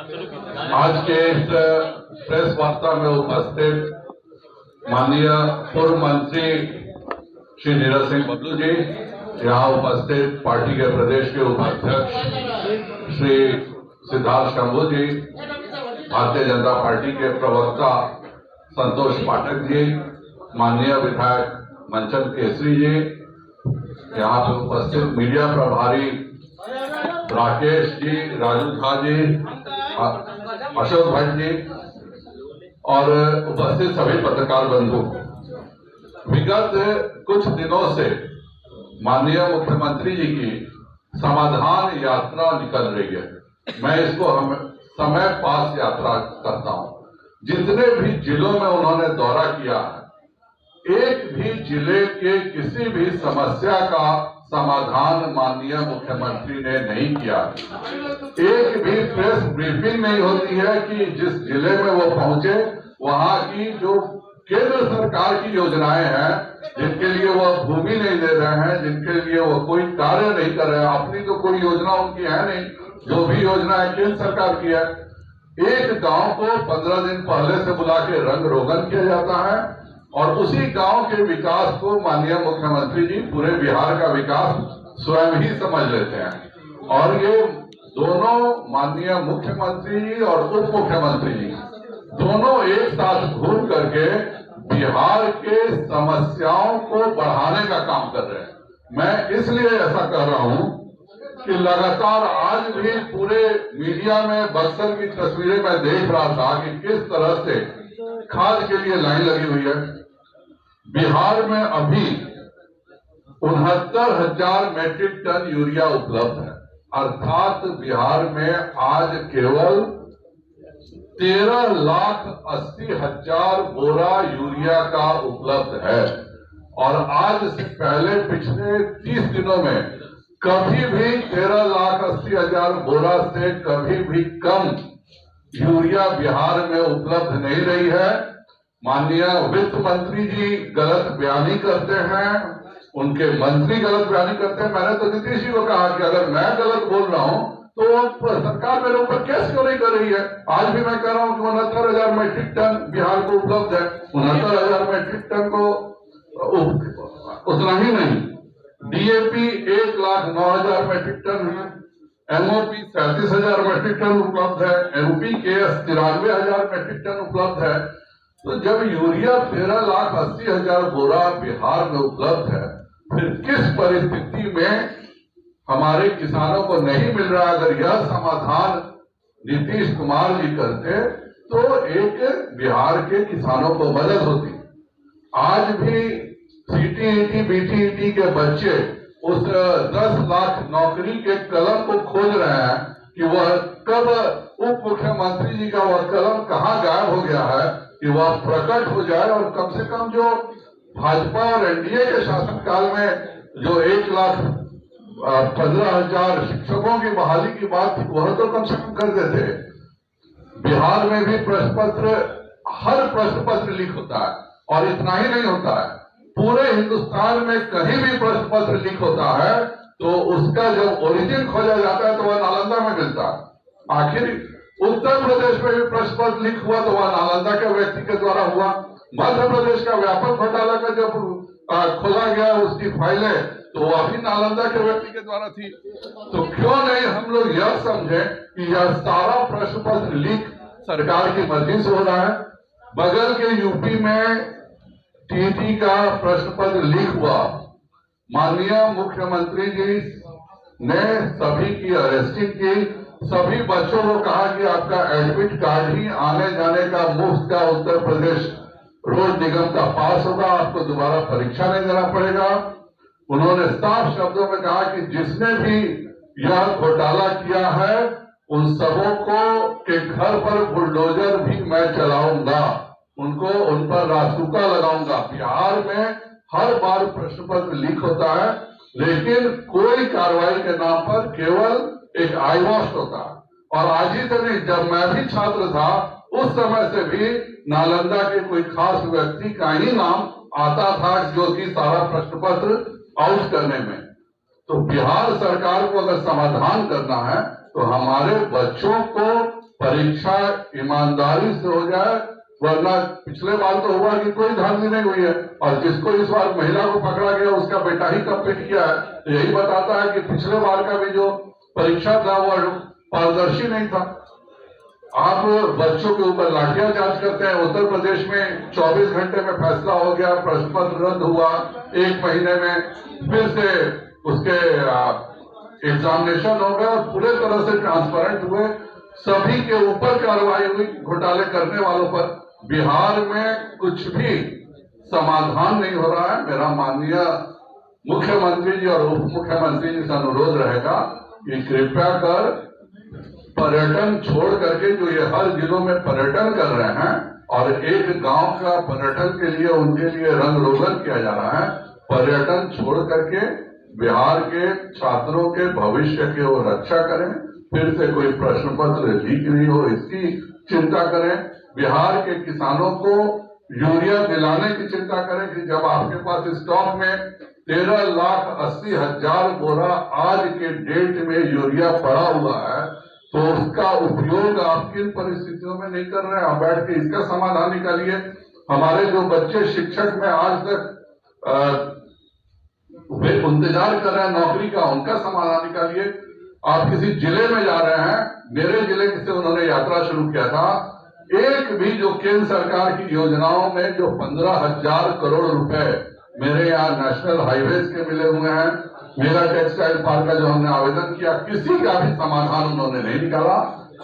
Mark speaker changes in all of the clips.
Speaker 1: आज के इस प्रेस वार्ता में उपस्थित माननीय पूर्व मंत्री श्री नीरज सिंह बबलू जी, यहाँ उपस्थित पार्टी के प्रदेश के उपाध्यक्ष श्री सिद्धार्थ शंभू जी, भारतीय जनता पार्टी के प्रवक्ता संतोष पाठक जी, माननीय विधायक मंचन केसरी जी, यहाँ पे उपस्थित मीडिया प्रभारी राकेश जी, राजू झा जी, अशोक भट्ट जी और उपस्थित सभी पत्रकार बंधु। विगत कुछ दिनों से माननीय मुख्यमंत्री जी की समाधान यात्रा निकल रही है। मैं इसको समय पास यात्रा करता हूं। जितने भी जिलों में उन्होंने दौरा किया है, एक भी जिले के किसी भी समस्या का समाधान माननीय मुख्यमंत्री ने नहीं किया। एक भी प्रेस ब्रीफिंग नहीं होती है कि जिस जिले में वो पहुंचे वहां की जो केंद्र सरकार की योजनाएं हैं, जिनके लिए वो भूमि नहीं दे रहे हैं, जिनके लिए वो कोई कार्य नहीं कर रहे हैं, अपनी तो कोई योजना उनकी है नहीं, जो भी योजना है केंद्र सरकार की है। एक गांव को 15 दिन पहले से बुला के रंग रोगन किया जाता है और उसी गांव के विकास को माननीय मुख्यमंत्री जी पूरे बिहार का विकास स्वयं ही समझ लेते हैं। और ये दोनों माननीय मुख्यमंत्री जी और उप मुख्यमंत्री जी दोनों एक साथ घूम करके बिहार के समस्याओं को बढ़ाने का काम कर रहे हैं। मैं इसलिए ऐसा कर रहा हूं कि लगातार आज भी पूरे मीडिया में बक्सर की तस्वीरें मैं देख रहा था कि किस तरह से खाद के लिए लाइन लगी हुई है। बिहार में अभी 69,000 मैट्रिक टन यूरिया उपलब्ध है, अर्थात बिहार में आज केवल 13,80,000 बोरा यूरिया का उपलब्ध है। और आज से पहले पिछले 30 दिनों में कभी भी 13,80,000 बोरा से कभी भी कम यूरिया बिहार में उपलब्ध नहीं रही है। माननीय वित्त मंत्री जी गलत बयानी करते हैं, उनके मंत्री गलत बयानी करते हैं। मैंने तो नीतीश जी को कहा कि अगर मैं गलत बोल रहा हूं तो सरकार मेरे ऊपर केस क्यों नहीं कर रही है। आज भी मैं कह रहा हूं कि 69,000 मैट्रिक टन बिहार को उपलब्ध है। 69,000 मैट्रिक टन को उतना ही नहीं, डीएपी 1,09,000 मैट्रिक टन है, एमओपी 37,000 मैट्रिक टन उपलब्ध है, एमपीकेएस 93,000 मैट्रिक टन उपलब्ध है। तो जब यूरिया 13,80,000 बोरा बिहार में उपलब्ध है, फिर किस परिस्थिति में हमारे किसानों को नहीं मिल रहा। अगर यह समाधान नीतीश कुमार जी करते तो एक बिहार के किसानों को मदद होती। आज भी सीटीईटी बीटीईटी के बच्चे उस 10 लाख नौकरी के कलम को खोज रहे हैं कि वह कब उप मुख्यमंत्री जी का वह कलम कहां गायब हो गया है कि वह प्रकट हो जाए। और कम से कम जो भाजपा और एनडीए के शासनकाल में जो 1,15,000 शिक्षकों की बहाली की बात थी, वह तो कम से कम कर देते। बिहार में भी प्रश्न पत्र, हर प्रश्न पत्र लीक होता है और इतना ही नहीं होता है, पूरे हिंदुस्तान में कहीं भी प्रश्न पत्र लीक होता है तो उसका जब ओरिजिन खोजा जाता है तो वह नालंदा में मिलता है। आखिर उत्तर प्रदेश में भी प्रश्न पत्र लीक हुआ तो वह नालंदा के व्यक्ति के द्वारा हुआ। मध्य प्रदेश का व्यापक घोटाला का जब खोला गया उसकी फाइलें तो वह भी नालंदा के व्यक्ति के द्वारा थी। तो क्यों नहीं हम लोग यह समझे कि यह सारा प्रश्न पत्र लीक सरकार की मर्जी से हो रहा है। बगल के यूपी में टीटी का प्रश्न पत्र लीक हुआ, माननीय मुख्यमंत्री जी ने सभी की अरेस्टिंग की, सभी बच्चों को कहा कि आपका एडमिट कार्ड ही आने जाने का मुफ्त का उत्तर प्रदेश रोड निगम का पास होगा, आपको दोबारा परीक्षा नहीं देना पड़ेगा। उन्होंने साफ शब्दों में कहा कि जिसने भी यह घोटाला किया है उन सबों को के घर पर बुलडोजर भी मैं चलाऊंगा, उनको उन पर रासुका लगाऊंगा। बिहार में हर बार प्रश्न पत्र लीक होता है लेकिन कोई कार्रवाई के नाम पर केवल एक आई वॉश होता है। और आज ही से नहीं, जब मैं भी छात्र था उस समय से भी नालंदा के कोई खास व्यक्ति का ही नाम आता था जो कि सारा प्रश्न पत्र आउट करने में। तो बिहार सरकार को अगर समाधान करना है तो हमारे बच्चों को परीक्षा ईमानदारी से हो जाए, वरना पिछले बार तो हुआ कि कोई धांधली नहीं हुई है, और जिसको इस बार महिला को पकड़ा गया उसका बेटा ही कंप्लीट किया है, तो यही बताता है कि पिछले बार का भी जो परीक्षा था वह पारदर्शी नहीं था। आप बच्चों के ऊपर लाठियाचार्ज करते हैं। उत्तर प्रदेश में 24 घंटे में फैसला हो गया, प्रश्न पत्र रद्द हुआ, 1 महीने में फिर से उसके एग्जामिनेशन हो गया, पूरे तरह से ट्रांसपेरेंट हुए, सभी के ऊपर कार्रवाई हुई घोटाले करने वालों पर। बिहार में कुछ भी समाधान नहीं हो रहा है। मेरा माननीय मुख्यमंत्री जी और उप मुख्यमंत्री जी से अनुरोध रहेगा कि कृपया कर पर्यटन छोड़ करके जो ये हर जिलों में पर्यटन कर रहे हैं और एक गांव का पर्यटन के लिए उनके लिए रंग रोगन किया जा रहा है, पर्यटन छोड़ करके बिहार के छात्रों के भविष्य की वो रक्षा करें, फिर से कोई प्रश्न पत्र लीक नहीं हो इसकी चिंता करें, बिहार के किसानों को यूरिया दिलाने की चिंता करें कि जब आपके पास स्टॉक में 13,80,000 बोरा आज के डेट में यूरिया पड़ा हुआ है, तो उसका उपयोग आप किन परिस्थितियों में नहीं कर रहे हैं। आप बैठ के इसका समाधान निकालिए। हमारे जो बच्चे शिक्षक में आज तक वे इंतजार कर रहे हैं नौकरी का, उनका समाधान निकालिए। आप किसी जिले में जा रहे हैं, मेरे जिले से उन्होंने यात्रा शुरू किया था, एक भी जो केंद्र सरकार की योजनाओं में जो 15,000 करोड़ रुपए मेरे यहाँ नेशनल हाईवेज के मिले हुए हैं, मेरा टेक्सटाइल पार्क का जो हमने आवेदन किया, किसी का भी समाधान उन्होंने नहीं निकाला।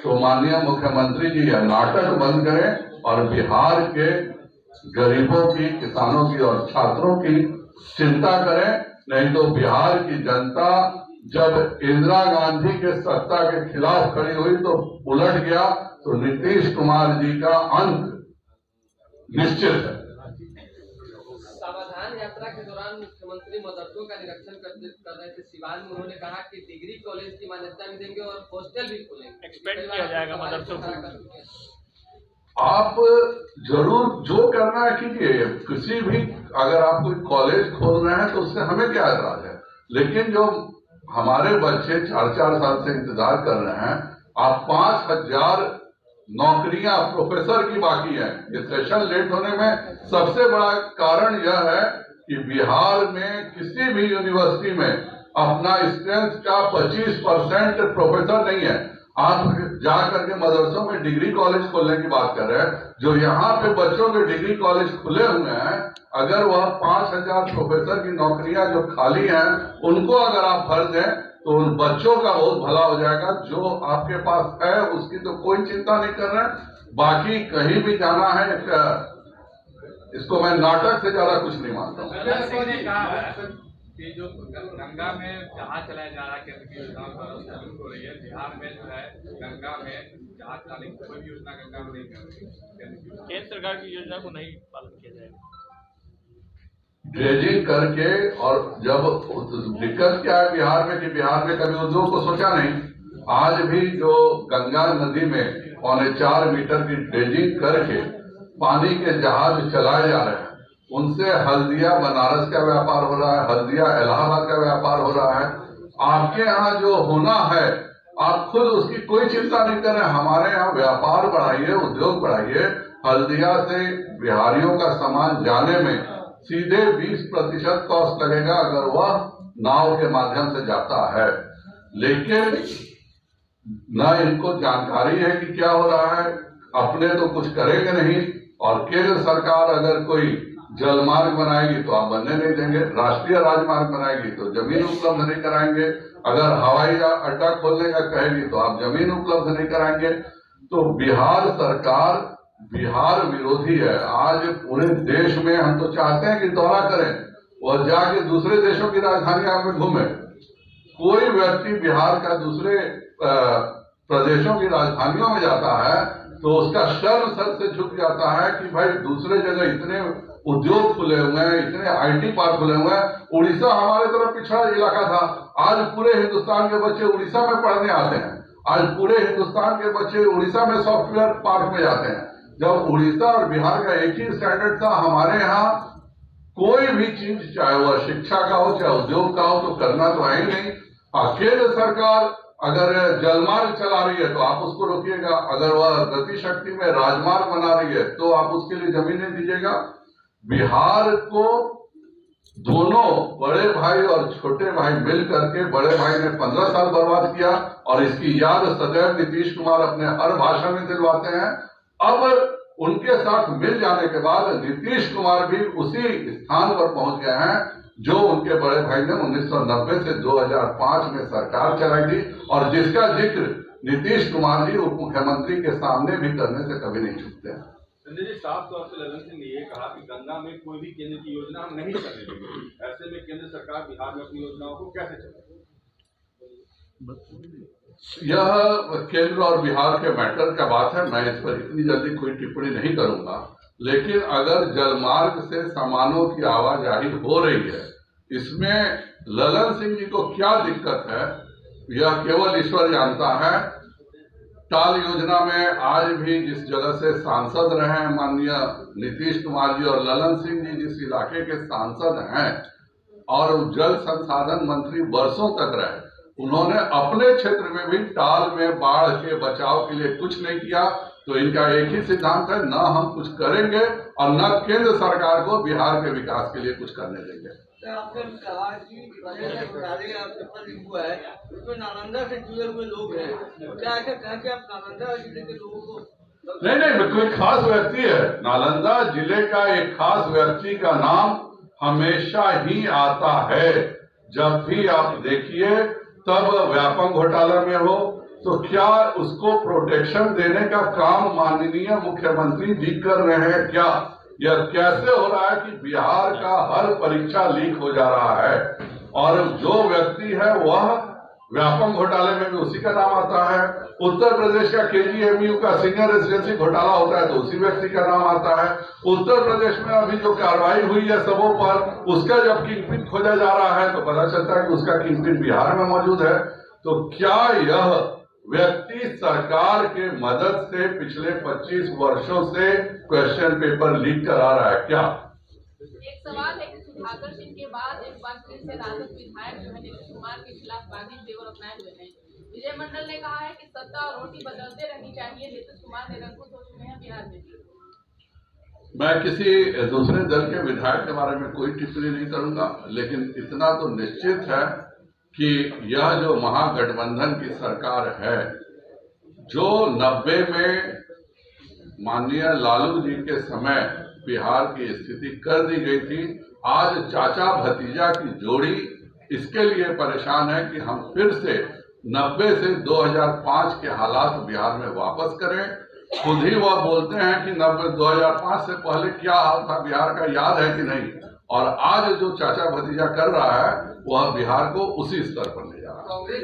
Speaker 1: तो माननीय मुख्यमंत्री जी यह नाटक बंद करें और बिहार के गरीबों की, किसानों की और छात्रों की चिंता करें, नहीं तो बिहार की जनता जब इंदिरा गांधी के सत्ता के खिलाफ खड़ी हुई तो उलट गया, तो नीतीश कुमार जी का अंत निश्चित है।
Speaker 2: समाधान यात्रा के दौरान मुख्यमंत्री मदरसों का निरीक्षण कर रहे थे सिवान में। उन्होंने कहा कि डिग्री कॉलेज की मान्यता भी देंगे और हॉस्टल भी खोलेंगे,
Speaker 3: एक्सपेंड किया जाएगा मदरसों को।
Speaker 1: आप जरूर जो करना है कीजिए, किसी भी अगर आप कोई कॉलेज खोल रहे हैं तो उससे हमें क्या एतराज है, लेकिन जो हमारे बच्चे 4-4 साल से इंतजार कर रहे हैं, आप 5,000 नौकरियां प्रोफेसर की बाकी है। ये सेशन लेट होने में सबसे बड़ा कारण यह है कि बिहार में किसी भी यूनिवर्सिटी में अपना स्ट्रेंथ का 25% प्रोफेसर नहीं है। आप जाकर के मदरसों में डिग्री कॉलेज खोलने की बात कर रहे हैं, जो यहाँ पे बच्चों के डिग्री कॉलेज खुले हुए हैं, अगर वह 5,000 प्रोफेसर की नौकरियां जो खाली हैं उनको अगर आप भर दें तो उन बच्चों का बहुत भला हो जाएगा। जो आपके पास है उसकी तो कोई चिंता नहीं कर रहे, बाकी कहीं भी जाना है, इसको मैं नाटक से ज्यादा कुछ नहीं मानता हूँ।
Speaker 3: कि जो गंगा में जहाज चलाया जा रहा है, केंद्र की योजनाओं पर शुरू हो रही है, बिहार में जो है गंगा में जहाज चलाने की कोई भी योजना गंगा में नहीं कर रही है, केंद्र सरकार की योजना को नहीं पालन किया जाएगा।
Speaker 1: ड्रेजिंग करके, और जब दिक्कत क्या है बिहार में कि बिहार में कभी उद्योग को सोचा नहीं। आज भी जो गंगा नदी में 4.25 मीटर की ड्रेजिंग करके पानी के जहाज चलाए जा रहे हैं, उनसे हल्दिया बनारस का व्यापार हो रहा है, हल्दिया इलाहाबाद का व्यापार हो रहा है। आपके यहाँ जो होना है आप खुद उसकी कोई चिंता नहीं कर रहे। हमारे यहाँ व्यापार बढ़ाइए, उद्योग बढ़ाइए। हल्दिया से बिहारियों का सामान जाने में सीधे 20% कॉस्ट लगेगा अगर वह नाव के माध्यम से जाता है, लेकिन न इनको जानकारी है कि क्या हो रहा है, अपने तो कुछ करेंगे नहीं। और केंद्र सरकार अगर कोई जलमार्ग बनाएगी तो आप बनने नहीं देंगे, राष्ट्रीय राजमार्ग बनाएगी तो जमीन उपलब्ध नहीं कराएंगे, अगर हवाई अड्डा खोलने का कहेगी तो आप जमीन उपलब्ध नहीं कराएंगे। तो बिहार सरकार बिहार विरोधी है। आज पूरे देश में हम तो चाहते हैं कि दौरा करें और जाके दूसरे देशों की राजधानियां में घूमे। कोई व्यक्ति बिहार का दूसरे प्रदेशों की राजधानियों में जाता है तो उसका शर्म सर से झुक जाता है कि भाई दूसरे जगह इतने उद्योग खुले हुए हैं, इतने IT पार्क खुले हुए हैं। उड़ीसा हमारे तरफ पिछड़ा इलाका था, आज पूरे हिंदुस्तान के बच्चे उड़ीसा में पढ़ने आते हैं। आज पूरे हिंदुस्तान के बच्चे उड़ीसा में सॉफ्टवेयर पार्क में जाते हैं। जब उड़ीसा और बिहार का एक ही स्टैंडर्ड था, हमारे यहाँ कोई भी चीज चाहे वह शिक्षा का हो चाहे उद्योग का हो तो करना तो है ही नहीं। केंद्र सरकार अगर जलमार्ग चला रही है तो आप उसको रोकिएगा, अगर वह गति शक्ति में राजमार्ग बना रही है तो आप उसके लिए जमीनें दीजिएगा। बिहार को दोनों बड़े भाई और छोटे भाई मिल करके, बड़े भाई ने 15 साल बर्बाद किया और इसकी याद सदैव नीतीश कुमार अपने हर भाषण में दिलवाते हैं। अब उनके साथ मिल जाने के बाद नीतीश कुमार भी उसी स्थान पर पहुंच गए हैं जो उनके बड़े भाई ने 1990 से 2005 में सरकार चलाई थी और जिसका जिक्र नीतीश कुमार जी उप मुख्यमंत्री के सामने भी करने से कभी नहीं चूकते हैं।
Speaker 4: संजय जी, साफ तौर पर ललन सिंह ने ये कहा कि गंगा में कोई भी केंद्र की योजना हम नहीं चलने देंगे। ऐसे में केंद्र सरकार बिहार में अपनी योजनाओं को कैसे चलाएगी?
Speaker 1: यह केंद्र और बिहार के मैटर का बात है, मैं इस पर इतनी जल्दी कोई टिप्पणी नहीं करूंगा। लेकिन अगर जलमार्ग से सामानों की आवाजाही हो रही है, इसमें ललन सिंह जी को क्या दिक्कत है यह केवल ईश्वर जानता है। टाल योजना में आज भी जिस जगह से सांसद रहे हैं माननीय नीतीश कुमार जी और ललन सिंह जी जिस इलाके के सांसद हैं और जल संसाधन मंत्री वर्षों तक रहे, उन्होंने अपने क्षेत्र में भी टाल में बाढ़ के बचाव के लिए कुछ नहीं किया। तो इनका एक ही सिद्धांत है, न हम कुछ करेंगे और न केंद्र सरकार को बिहार के विकास के लिए कुछ करने देंगे।
Speaker 5: आपने कहा कि है उसमें नालंदा से जुड़े हुए लोग हैं, क्या ऐसा कहें कि आप नालंदा जिले के लोगों को?
Speaker 1: नहीं, कोई खास व्यक्ति है। नालंदा जिले का एक खास व्यक्ति का नाम हमेशा ही आता है। जब भी आप देखिए तब व्यापम घोटाला में हो तो क्या उसको प्रोटेक्शन देने का काम माननीय मुख्यमंत्री जी कर रहे हैं क्या? यह कैसे हो रहा है कि बिहार का हर परीक्षा लीक हो जा रहा है और जो व्यक्ति है वह व्यापम घोटाले में भी उसी का नाम आता है। उत्तर प्रदेश का KGMU का सीनियर रेजिडेंसी घोटाला होता है तो उसी व्यक्ति का नाम आता है। उत्तर प्रदेश में अभी जो कार्रवाई हुई है सबों पर, उसका जब किंगपिन खोजा जा रहा है तो पता चलता है कि उसका किंगपिन बिहार में मौजूद है। तो क्या यह व्यक्ति सरकार के मदद से पिछले 25 वर्षों से क्वेश्चन पेपर लीक करा रहा है क्या?
Speaker 6: एक सवाल है कि सुधाकर सिंह के बाद एक बार फिर से राजद विधायक जो है नीतीश कुमार के खिलाफ गांधी तेवर अपनाए हुए हैं। विजय मंडल ने कहा है कि सत्ता और रोटी बदलते रहनी चाहिए। नीतीश कुमार निरंकुश हो चुके हैं बिहार में।
Speaker 1: मैं किसी दूसरे दल के विधायक के बारे में कोई टिप्पणी नहीं करूंगा, लेकिन इतना तो निश्चित है कि यह जो महागठबंधन की सरकार है, जो 90 में माननीय लालू जी के समय बिहार की स्थिति कर दी गई थी, आज चाचा भतीजा की जोड़ी इसके लिए परेशान है कि हम फिर से 90 से 2005 के हालात बिहार में वापस करें। खुद ही वह बोलते हैं कि 2005 से पहले क्या हाल था बिहार का याद है कि नहीं, और आज जो चाचा भतीजा कर रहा है वह बिहार को उसी स्तर पर ले जा रहा है।